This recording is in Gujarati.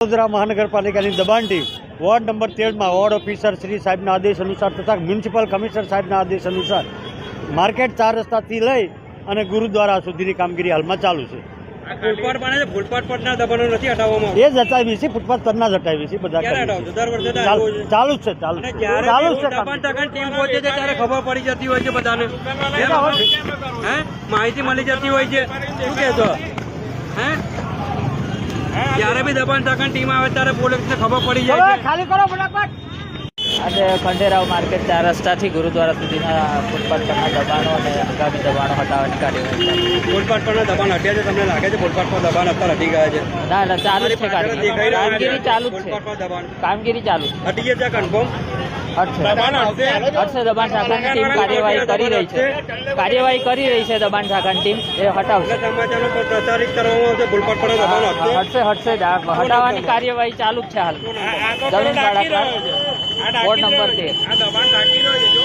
વડોદરા મહાનગરપાલિકાની દબાણ ટીમ વોર્ડ નંબર 13માં વોર્ડ ઓફિસર શ્રી સાહેબના આદેશ અનુસાર તથા મ્યુનિસિપલ કમિશનર સાહેબના આદેશ અનુસાર માર્કેટ 4 રસ્તાથી લઈ અને ગુરુદ્વારા સુધીની કામગીરી હાલમાં ચાલુ છે. ફૂટપાથ બને છે, ફૂટપાથ પરના દબાણો નથી હટાવવામાં એ જ હટાવી છે, ફૂટપાથ પરના જ હટાવી છે, બધા ક્યારે કરી હટાવશો? દર વર્ષે તો ચાલુ આવું છે. ચાલુ જ છે, ચાલુ અને છે, જ્યારે ચાલુ જ છે દબાણ ટકાની ટીમ પહોંચે છે ત્યારે ખબર પડી જતી હોય છે બધાને, હે માહિતી મળી જતી હોય છે. શું કહેશો? હે જ્યારે બી દબાણ ટકાની ટીમ આવે ત્યારે પોલીસને ખબર પડી જાય છે. ખાલી કરો ફટાફટ. આજે ખંડેરાવ માર્કેટ 4 રસ્તાથી ગુરુદ્વારા સુધીના ફૂટપાથ પરના દબાણો અને આગામી દબાણો હટાવવાની કાર્યવાહી. ફૂટપાથ પરના દબાણ હટ્યા છે, તમને લાગે છે ફૂટપાથ પર દબાણ અત્યારે હટી ગયા છે? ના ના, ચાલુ જ છે કામગીરી ચાલુ જ છે, ફૂટપાથ પર દબાણ કામગીરી ચાલુ છે. હટી ગયા છે કન્ફર્મ? હટશે દબાણ શાખાની ટીમ કાર્યવાહી કરી રહી છે, દબાણ શાખાની ટીમ એ હટાવશે. સમાચારનો પ્રચારિત કરવામાં આવશે ફૂટપાથ પર દબાણ હટશે. હટશે હટાવવાની કાર્યવાહી ચાલુ જ છે હાલ. જમીન ભાડા પર વોર્ડ નંબર 13. આ દબાણ ઢાંકી રહ્યો છે જો